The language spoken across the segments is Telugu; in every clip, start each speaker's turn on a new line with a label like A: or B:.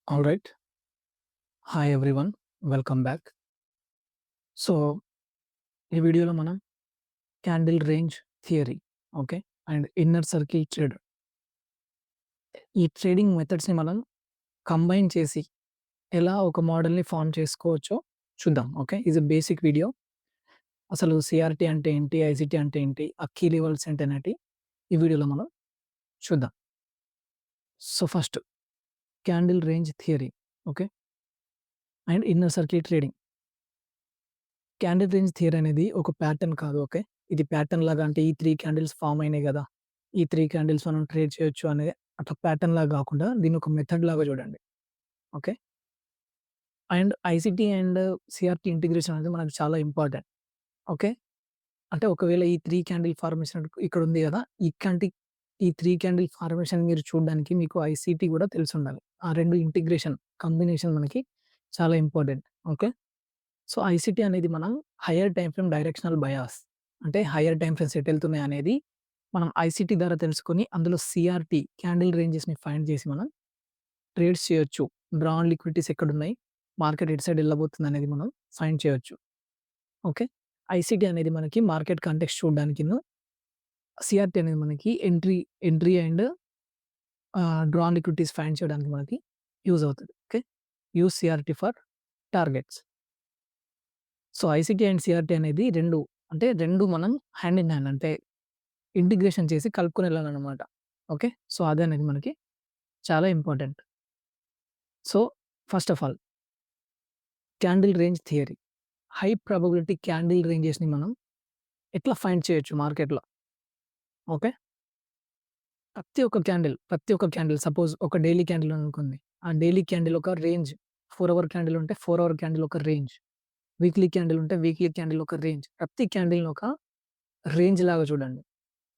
A: All right. Hi everyone. Welcome back. So, ఈ వీడియోలో మనం candle range theory okay. And inner circle trader ఈ ట్రేడింగ్ మెథడ్స్‌ని మనం కంబైన్ చేసి ఎలా ఒక మోడల్‌ని ఫార్మ్ చేసుకోవచ్చో చూద్దాం. ఓకే. ఇది బేసిక్ వీడియో. అసలు సీఆర్‌టీ అంటే ఏంటి? ఐసీటీ అంటే ఏంటి? ఆ కీ లెవెల్స్ ఏంటనేది ఈ వీడియోలో మనం చూద్దాం. So, first candle range theory okay. And inner circle trading. Candle range theory అనేది ఒక ప్యాటర్న్ కాదు. ఓకే. ఇది ప్యాటర్న్ లాగా అంటే ఈ 3 క్యాండిల్స్ ఫార్మ్ అయినాయి గదా! ఈ 3 క్యాండిల్స్ మనం ట్రేడ్ చేయొచ్చు అనేది అట్లా ప్యాటర్న్ లాగా గాకుండా దీన్ని ఒక మెథడ్ లాగా చూడండి. Okay. And ICT and CRT integration అనేది మనకు చాలా ఇంపార్టెంట్. ఓకే. అంటే ఒకవేళ ఈ 3 క్యాండిల్ ఫార్మేషన్ ఇక్కడ ఉంది గదా! ఈ 3 క్యాండిల్ ఫార్మేషన్ మీరు చూడడానికి మీకు ఐసీటీ గూడా తెలిసుండాలి. ఆ 2 ఇంటిగ్రేషన్ కాంబినేషన్ మనకి చాలా ఇంపార్టెంట్. ఓకే. సో, ఐసీటీ అనేది మనం hire time frame directional bias అంటే హైయర్ టైమ్ ఫ్రేమ్స్ ఎటెళ్తున్నాయి అనేది మనం ఐసీటీ ద్వారా తెలుసుకొని అందులో సీఆర్‌టీ క్యాండిల్ రేంజెస్‌ని ఫైండ్ చేసి మనం ట్రేడ్స్ చేయొచ్చు. డ్రా ఆన్ లిక్విడిటీస్ ఎక్కడున్నాయి? మార్కెట్ ఎటు సైడ్ ఎళ్ళబోతుందనేది మనం ఫైండ్ చేయొచ్చు. ఓకే. ఐసీటీ అనేది మనకి మార్కెట్ కాంటెక్స్ట్ చూడడానికిను, సీఆర్‌టీ అనేది మనకి entry and draw on liquidities find చేయడానికి మనకి యూజ్ అవుతది. Okay. Use CRT for targets. So, ICT and CRT అనేది 2 మనం హ్యాండ్ ఇన్ హ్యాండ్ అంటే ఇంటిగ్రేషన్ చేసి కలుపుకొని ఎళ్ళాలనమాట. ఓకే. సో, అదనేది మనకి చాలా important. So, first of all candle range theory. High probability candle రేంజెస్‌ని మనం ఎట్లా ఫైండ్ చేయొచ్చు మార్కెట్‌లో. ఓకే. ప్రతి ఒక్క క్యాండిల్ సపోజ్ ఒక డైలీ క్యాండిల్ ఉందనుకోండి. ఆ డైలీ క్యాండిల్ ఒక రేంజ్. 4 అవర్ క్యాండిల్ ఉంటే 4 అవర్ క్యాండిల్ ఒక రేంజ్. వీక్లీ క్యాండిల్ ఉంటే వీక్లీ క్యాండిల్ ఒక రేంజ్. ప్రతి క్యాండిల్‌ని ఒక రేంజ్ లాగా చూడండి.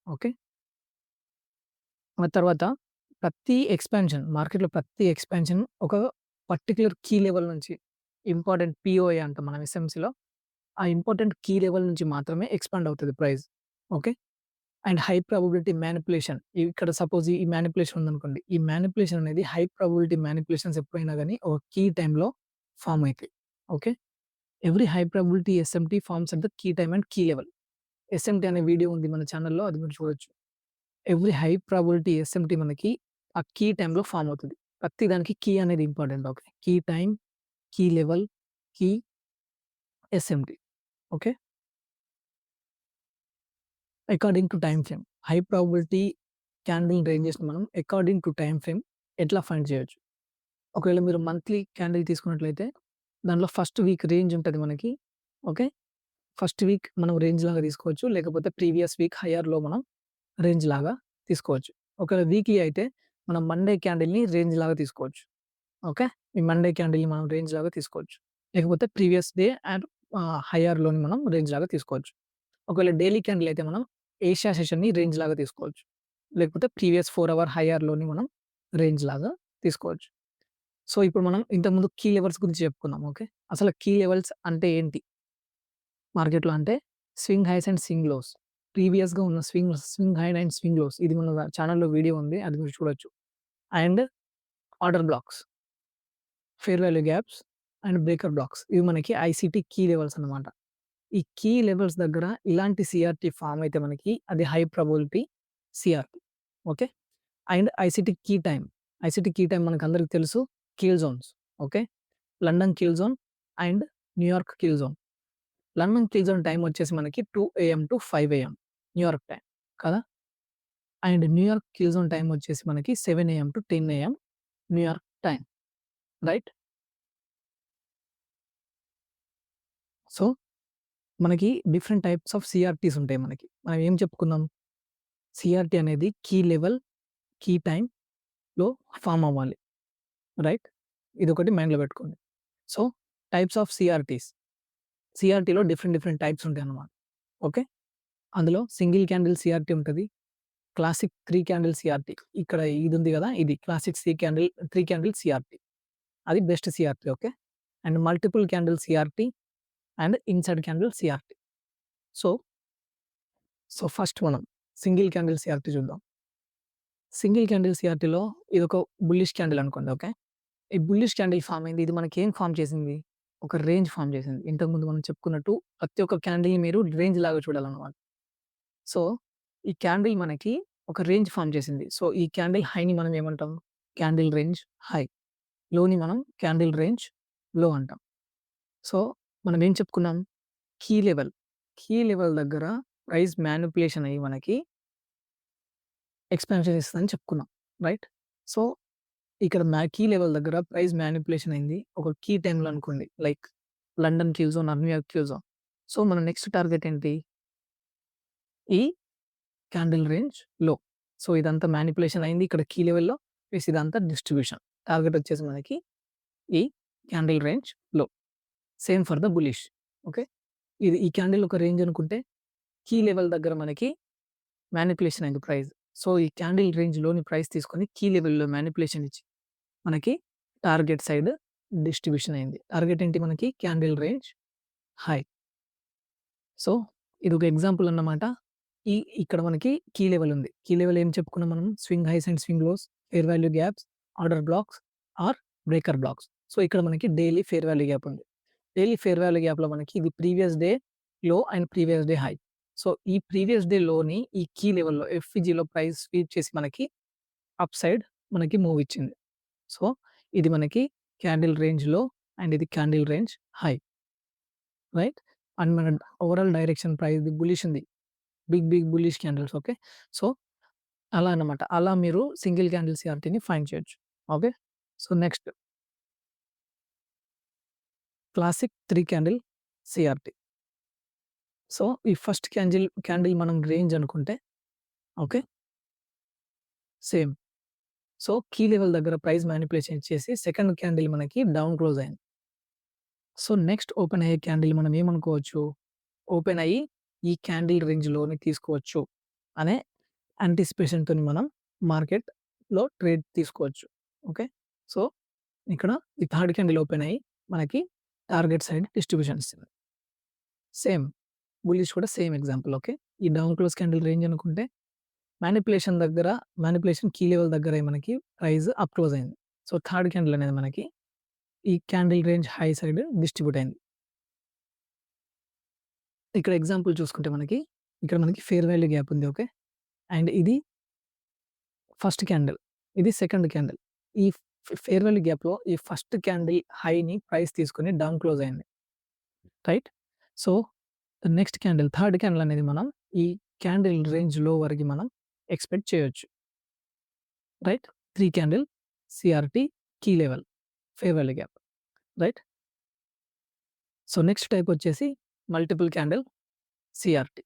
A: ఓకే. ఆ తర్వాత మార్కెట్‌లో ప్రతి ఎక్స్‌పాన్షన్ ఒక పర్టిక్యులర్ కీ లెవెల్ నుంచి ఇంపార్టెంట్ పీఓఏ అంటాం మనం ఎస్ఎంసీలో. ఆ ఇంపార్టెంట్ కీ లెవెల్ నుంచి మాత్రమే ఎక్స్‌పాండ్ అవుతది price. Okay. And high probability manipulation. ఇక్కడ సపోజ్ ఈ మానిప్యులేషన్ ఉందనుకోండి. ఈ మానిప్యులేషన్ అనేది హై ప్రాబబిలిటీ మానిప్యులేషన్స్ ఎప్పుడైనా గాని ఒక కీ టైమ్‌లో ఫార్మ్ అయితాయి. Okay. Every high probability SMT forms at the key time and key level. SMT అనే వీడియో ఉంది మన ఛానెల్‌లో అది మీరు చూడొచ్చు. ఎవ్రి హై ప్రాబబిలిటీ ఎస్ఎంటీ మనకి ఆ కీ టైమ్‌లో ఫార్మ్ అవుతది. ప్రతి దానికి కీ అనేది important. Okay. Key time, key level, key SMT. Okay. According to time frame. High probability candle రేంజెస్‌ని మనం అకార్డింగ్ టు టైమ్ ఫ్రేమ్ ఎట్లా ఫైండ్ చేయొచ్చు. ఒకవేళ మీరు మంత్లీ క్యాండిల్ తీసుకున్నట్లయితే దాంట్లో ఫస్ట్ వీక్ రేంజ్ ఉంటది మనకి. ఓకే. ఫస్ట్ వీక్ మనం రేంజ్ లాగా తీసుకోవచ్చు. లేకపోతే ప్రీవియస్ వీక్ హైయర్, లో మనం రేంజ్ లాగా తీసుకోవచ్చు. ఒకవేళ వీక్లీ అయితే మనం మండే క్యాండిల్‌ని రేంజ్ లాగా తీసుకోవచ్చు. ఓకే. ఈ మండే క్యాండిల్‌ని మనం రేంజ్ లాగా తీసుకోవచ్చు. లేకపోతే ప్రీవియస్ డే అండ్ హైయర్, లోని మనం రేంజ్ లాగా తీసుకోవచ్చు. ఒకవేళ డైలీ క్యాండిల్ అయితే మనం ఏషియా సెషన్‌ని రేంజ్ లాగా తీసుకోవచ్చు. లేకపోతే ప్రీవియస్ 4 అవర్ హైయర్, లోని మనం రేంజ్ లాగా తీసుకోవచ్చు. సో, ఇప్పుడు మనం ఇంతకుముందు కీ లెవెల్స్ గురించి చెప్పుకున్నాం. ఓకే. అసలు కీ లెవెల్స్ అంటే ఏంటి? మార్కెట్‌లో అంటే swing highs and swing lows. ప్రీవియస్‌గా ఉన్న swing high and swing lows ఇది మన ఛానెల్‌లో వీడియో ఉంది. అది మీరు చూడొచ్చు. And order blocks, fair value gaps and breaker blocks ఇవి మనకి ఐసీటీ కీ లెవెల్స్ అన్నమాట. ఈ కీ లెవెల్స్ దగ్గర ఇలాంటి సీఆర్‌టీ ఫార్మ్ అయితే మనకి అది high probability CRT. Okay. And ICT key time మనకందరికి తెలుసు kill zones. Okay. London kill zone and New York kill zone. London kill zone time వచ్చేసి మనకి 2 AM to 5 AM New York time కదా! And New York kill zone time వచ్చేసి మనకి 7 AM to 10 AM New York time. Right? So, మనకి డిఫరెంట్ టైప్స్ ఆఫ్ సీఆర్‌టీస్ ఉంటాయి మనకి. మనం ఏం చెప్పుకున్నాం? సీఆర్‌టీ అనేది కీ లెవెల్, కీ టైమ్‌లో ఫార్మ్ అవ్వాలి. రైట్? ఇదొకటి మైండ్‌లో పెట్టుకోండి. సో, టైప్స్ ఆఫ్ సీఆర్‌టీలో డిఫరెంట్ టైప్స్ ఉంటాయన్నమాట. ఓకే. అందులో సింగిల్ క్యాండిల్ సీఆర్‌టీ ఉంటది. Classic 3 candle CRT. ఇక్కడ ఇదుంది గదా! ఇది క్లాసిక్ 3 క్యాండిల్ సీఆర్‌టీ. అది best CRT. Okay. And multiple candle CRT and inside candle CRT. So, first మనం సింగిల్ క్యాండిల్ సీఆర్‌టీ చూద్దాం. సింగిల్ క్యాండిల్ సీఆర్‌టీలో ఇదొక బుల్లిష్ క్యాండిల్ అనుకోండి. ఓకే. ఈ బుల్లిష్ క్యాండిల్ ఫార్మ్ అయింది. ఇది మనకేం ఫార్మ్ చేసింది? ఒక రేంజ్ ఫార్మ్ చేసింది. ఇంతకుముందు మనం చెప్పుకున్నట్టు ప్రతి ఒక్క క్యాండిల్‌ని మీరు రేంజ్ లాగా చూడాలన్నమాట. సో, ఈ క్యాండిల్ మనకి ఒక రేంజ్ ఫార్మ్ చేసింది. సో, ఈ క్యాండిల్ హైని మనం ఏమంటాం? Candle range high. లోని మనం క్యాండిల్ రేంజ్ లో అంటాం. సో, మనం ఏం చెప్పుకున్నాం? Key level. కీ లెవెల్ దగ్గర ప్రైస్ మానిప్యులేషన్ అయ్యి మనకి ఎక్స్‌పాన్షన్ ఇస్తదని చెప్పుకున్నాం. రైట్? సో, ఇక్కడ కీ లెవెల్ దగ్గర ప్రైస్ మానిప్యులేషన్ అయింది. ఒక కీ టైమ్‌లో అనుకోండి. Like London Q zone, New York Q zone. So, మన నెక్స్ట్ టార్గెట్ ఏంటి? ఈ క్యాండిల్ రేంజ్ లో. సో, ఇదంతా మానిప్యులేషన్ అయింది. ఇక్కడ కీ లెవెల్‌లో ప్లస్ ఇదంతా డిస్ట్రిబ్యూషన్. టార్గెట్ వచ్చేసి మనకి ఈ candle range low. Same for the bullish. Okay. ఈ క్యాండిల్ ఒక రేంజ్ అనుకుంటే కీ లెవెల్ దగ్గర మనకి మానిప్యులేషన్ అయింది ప్రైస్. సో, ఈ క్యాండిల్ రేంజ్‌లోని ప్రైస్ తీసుకొని కీ లెవెల్‌లో మానిప్యులేషన్ ఇచ్చి మనకి టార్గెట్ సైడ్ డిస్ట్రిబ్యూషన్ అయింది. టార్గెట్ ఏంటి మనకి? Candle range high. సో, ఇదొక ఎగ్జాంపుల్ అన్నమాట. ఇక్కడ మనకి కీ లెవెల్ ఉంది. కీ లెవెల్ ఏం చెప్పుకున్నాం మనం? Swing highs and swing lows, fair value gaps, order blocks are breaker blocks. So, ఇక్కడ మనకి డైలీ ఫెయిర్ వాల్యూ గ్యాప్ ఉంది. డైలీ ఫెయిర్ వాల్యూ గ్యాప్‌లో మనకి ఇది previous day low and previous day high. So, ఈ ప్రీవియస్ డే లోని ఈ కీ లెవెల్‌లో ఎఫ్‌విజిలో ప్రైస్ స్వీప్ చేసి మనకి అప్ సైడ్ మనకి మూవ్ ఇచ్చింది. సో, ఇది మనకి క్యాండిల్ రేంజ్ లో అండ్ ఇది candle range high. Right? And మన ఓవరాల్ డైరెక్షన్ ప్రైస్‌ది బుల్లిష్ ఉంది. Big bullish candles. Okay. So, అలా అన్నమాట. అలా మీరు సింగిల్ క్యాండిల్ సీఆర్‌టీని ఫైండ్ చేయొచ్చు. Okay. So, next classic 3 candle CRT. So, ఈ ఫస్ట్ క్యాండిల్ మనం రేంజ్ అనుకుంటే okay. Same. So, key level దగ్గర ప్రైస్ మానిప్యులేషన్ చేసి సెకండ్ క్యాండిల్ మనకి డౌన్ క్లోజ్ అయింది. సో, నెక్స్ట్ ఓపెన్ అయ్యే క్యాండిల్ మనం ఏమనుకోవచ్చు? ఓపెన్ అయ్యి ఈ క్యాండిల్ రేంజ్‌లోని తీసుకోవచ్చు అనే యాంటిసిపేషన్‌తోని మనం మార్కెట్‌లో ట్రేడ్ తీసుకోవచ్చు. ఓకే. సో, ఇక్కడ ఈ థర్డ్ క్యాండిల్ ఓపెన్ అయ్యి మనకి టార్గెట్ సైడ్ డిస్ట్రిబ్యూషన్ ఇస్తుంది. సేమ్ బుల్లిష్ కూడా సేమ్ ఎగ్జాంపుల్. ఓకే. ఈ డౌన్ క్లోజ్ క్యాండిల్ రేంజ్ అనుకుంటే మానిప్యులేషన్ కీ లెవెల్ దగ్గర మనకి ప్రైస్ అప్ క్లోజ్ అయింది. సో, థర్డ్ క్యాండిల్ అనేది మనకి ఈ candle range high side distribute అయింది. ఇక్కడ ఎగ్జాంపుల్ చూసుకుంటే ఇక్కడ మనకి ఫెయిర్ వాల్యూ గ్యాప్ ఉంది. ఓకే. అండ్ ఇది ఫస్ట్ క్యాండిల్. ఇది సెకండ్ క్యాండిల్. ఈ ఫెయిర్ వాల్యూ గ్యాప్‌లో ఈ ఫస్ట్ క్యాండిల్ హైని ప్రైస్ తీసుకొని డౌన్ క్లోజ్ అయింది. Right? So, next candle third candle అనేది మనం ఈ క్యాండిల్ రేంజ్ లో వరకి మనం ఎక్స్‌పెక్ట్ చేయొచ్చు. Right? 3 candle CRT key level fair value gap. Right? So, next type వచ్చేసి multiple candle CRT.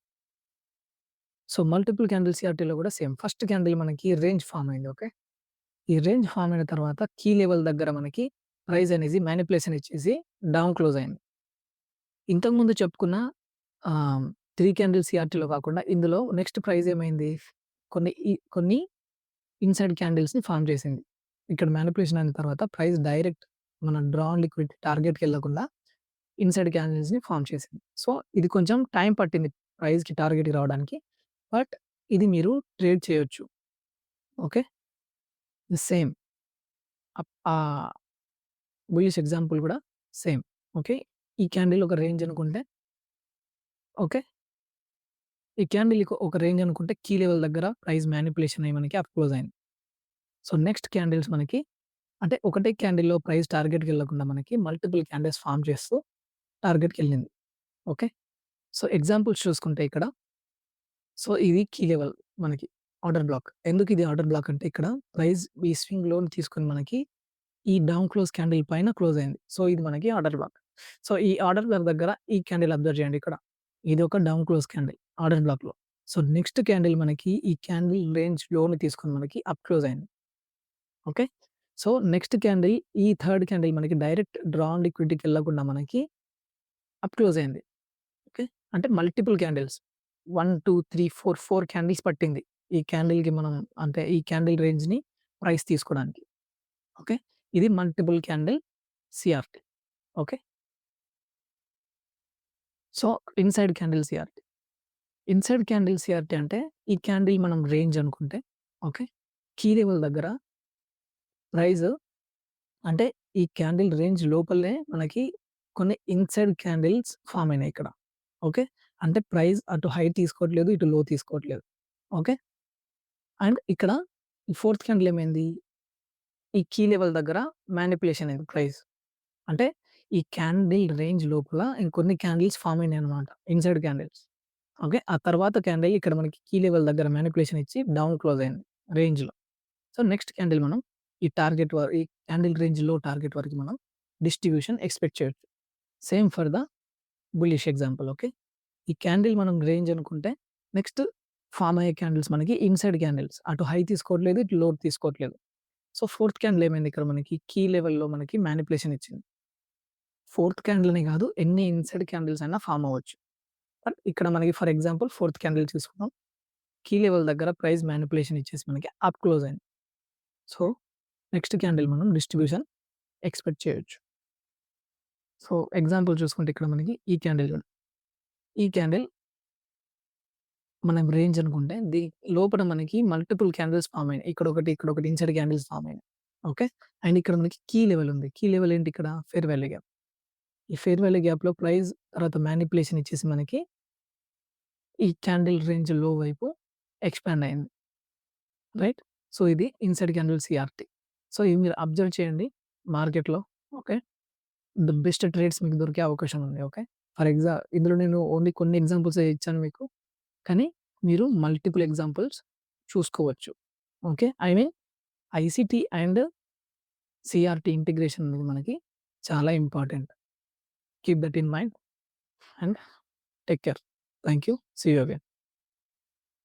A: So, multiple candle సీఆర్‌టీలో కూడా సేమ్. ఫస్ట్ క్యాండిల్ మనకి రేంజ్ ఫార్మ్ అయింది. ఓకే. ఈ రేంజ్ ఫార్మ్ అయిన తర్వాత కీ లెవెల్ దగ్గర మనకి ప్రైస్ అనేది మానిప్యులేషన్ ఇచ్చేసి డౌన్ క్లోజ్ అయింది. ఇంతకుముందు చెప్పుకున్న 3 క్యాండిల్ సీఆర్‌టీలో కాకుండా ఇందులో నెక్స్ట్ ప్రైస్ ఏమైంది? కొన్ని ఇన్‌సైడ్ క్యాండిల్స్‌ని ఫార్మ్ చేసింది. ఇక్కడ మానిప్యులేషన్ అయిన తర్వాత ప్రైస్ డైరెక్ట్ మన డ్రాన్ లిక్విడిటీ టార్గెట్‌కెళ్ళకుండా ఇన్‌సైడ్ క్యాండిల్స్‌ని ఫార్మ్ చేసింది. సో, ఇది కొంచెం టైం పట్టింది ప్రైస్‌కి టార్గెట్‌కి రావడానికి. బట్ ఇది మీరు ట్రేడ్ చేయొచ్చు. ఓకే. సేమ్ బుల్లిష్ ఎగ్జాంపుల్ కూడా సేమ్. ఓకే. ఈ క్యాండిల్ ఒక రేంజ్ అనుకుంటే ఓకే. ఈ క్యాండిల్ ఒక రేంజ్ అనుకుంటే కీ లెవెల్ దగ్గర ప్రైస్ మానిప్యులేషన్ అయ్యి మనకి అప్ క్లోజ్ అయింది. సో, నెక్స్ట్ క్యాండిల్స్ మనకి అంటే ఒకటే క్యాండిల్‌లో ప్రైస్ టార్గెట్‌కెళ్ళకుండా మనకి మల్టిపుల్ క్యాండిల్స్ ఫార్మ్ చేస్తూ టార్గెట్‌కెళ్ళింది. ఓకే. సో, ఎగ్జాంపుల్స్ చూసుకుంటే ఇక్కడ సో, ఇది కీ లెవెల్ మనకి ఆర్డర్ బ్లాక్. ఎందుకు ఇది ఆర్డర్ బ్లాక్ అంటే ఇక్కడ ప్రైస్ ఈ స్వింగ్ లోని తీసుకొని మనకి ఈ డౌన్ క్లోజ్ క్యాండిల్ పైన క్లోజ్ అయింది. సో, ఇది మనకి ఆర్డర్ బ్లాక్. సో, ఈ ఆర్డర్ బ్లాక్ దగ్గర ఈ క్యాండిల్ అబ్జర్వ్ చేయండి ఇక్కడ. ఇది ఒక డౌన్ క్లోజ్ క్యాండిల్ ఆర్డర్ బ్లాక్‌లో. సో, నెక్స్ట్ క్యాండిల్ మనకి ఈ క్యాండిల్ రేంజ్ లోని తీసుకొని మనకి అప్ క్లోజ్ అయింది. ఓకే. సో, నెక్స్ట్ క్యాండిల్ ఈ థర్డ్ క్యాండిల్ మనకి డైరెక్ట్ డ్రాన్ లిక్విడిటీకి వెళ్ళకుండా మనకి అప్ క్లోజ్ అయింది. ఓకే. అంటే మల్టిపుల్ క్యాండిల్స్ 1, 2, 3, 4 క్యాండిల్స్ పట్టింది. ఈ క్యాండిల్‌కి మనం అంటే ఈ క్యాండిల్ రేంజ్‌ని ప్రైస్ తీసుకోవడానికి. ఓకే. ఇది multiple candle CRT. Okay. So, inside candle CRT. Inside candle CRT అంటే ఈ క్యాండిల్ మనం రేంజ్ అనుకుంటే ఓకే. కీ లెవెల్ దగ్గర ప్రైస్ అంటే ఈ క్యాండిల్ రేంజ్ లోపలనే మనకి కొన్ని ఇన్‌సైడ్ క్యాండిల్స్ ఫార్మ్ అయినాయి ఇక్కడ. ఓకే. అంటే ప్రైస్ అటు హై తీసుకోవట్లేదు, ఇటు లో తీసుకోవట్లేదు. ఓకే. అండ్ ఇక్కడ ఈ ఫోర్త్ క్యాండిల్ ఏమైంది? ఈ కీ లెవెల్ దగ్గర మానిప్యులేషన్ అయింది ప్రైస్. అంటే ఈ క్యాండిల్ రేంజ్ లోపల ఇంకొన్ని క్యాండిల్స్ ఫార్మ్ అయినాయన్నమాట. Inside candles. ఓకే. ఆ తర్వాత క్యాండిల్ ఇక్కడ మనకి కీ లెవెల్ దగ్గర మానిప్యులేషన్ ఇచ్చి డౌన్ క్లోజ్ అయింది రేంజ్‌లో. సో, నెక్స్ట్ క్యాండిల్ మనం ఈ క్యాండిల్ రేంజ్‌లో టార్గెట్ వరకు మనం డిస్ట్రిబ్యూషన్ ఎక్స్‌పెక్ట్ చేయొచ్చు. Same for the bullish example. Okay. ఈ క్యాండిల్ మనం రేంజ్ అనుకుంటే నెక్స్ట్ ఫార్మ్ అయ్యే క్యాండిల్స్ మనకి ఇన్‌సైడ్ క్యాండిల్స్. అటు హై తీసుకోవట్లేదు, ఇటు లో తీసుకోవట్లేదు. సో, ఫోర్త్ క్యాండిల్ ఏమైంది ఇక్కడ మనకి కీ లెవెల్‌లో మనకి మానిప్యులేషన్ ఇచ్చింది. ఫోర్త్ క్యాండిల్ అనే కాదు ఎన్ని ఇన్‌సైడ్ క్యాండిల్స్ అయినా ఫార్మ్ అవ్వచ్చు. బట్ ఇక్కడ మనకి ఫర్ ఎగ్జాంపుల్ ఫోర్త్ క్యాండిల్ తీసుకుందాం. కీ లెవెల్ దగ్గర ప్రైస్ మానిప్యులేషన్ ఇచ్చేసి మనకి అప్ క్లోజ్ అయింది. సో, నెక్స్ట్ క్యాండిల్ మనం డిస్ట్రిబ్యూషన్ ఎక్స్‌పెక్ట్ చేయొచ్చు. సో, ఎగ్జాంపుల్ చూసుకుంటే ఇక్కడ మనకి ఈ క్యాండిల్ చూడండి. ఈ క్యాండిల్ మనం రేంజ్ అనుకుంటే లోపల మనకి మల్టిపుల్ క్యాండిల్స్ ఫార్మ్ అయినాయి. ఇక్కడొకటి ఇన్‌సైడ్ క్యాండిల్స్ ఫార్మ్ అయినాయి. ఓకే. అండ్ ఇక్కడ మనకి కీ లెవెల్ ఉంది. కీ లెవెల్ ఏంటి ఇక్కడ? Fair value gap. ఈ ఫెయిర్ వాల్యూ గ్యాప్‌లో ప్రైస్ తర్వాత మానిప్యులేషన్ ఇచ్చేసి మనకి ఈ క్యాండిల్ రేంజ్ లో వైపు ఎక్స్‌పాండ్ అయింది. రైట్. సో, ఇది ఇన్‌సైడ్ క్యాండిల్ సీఆర్‌టీ. సో, ఇవి మీరు అబ్జర్వ్ చేయండి మార్కెట్‌లో. ఓకే. ద బెస్ట్ ట్రేడ్స్ మీకు దొరికే అవకాశం ఉంది. ఓకే. ఇందులో నేను ఓన్లీ కొన్ని ఎగ్జాంపుల్సే ఇచ్చాను మీకు. కానీ మీరు మల్టిపుల్ ఎగ్జాంపుల్స్ చూసుకోవచ్చు. Okay. I mean ICT and CRT integration అనేది మనకి చాలా important. Keep that in mind and take care. Thank you. See you again.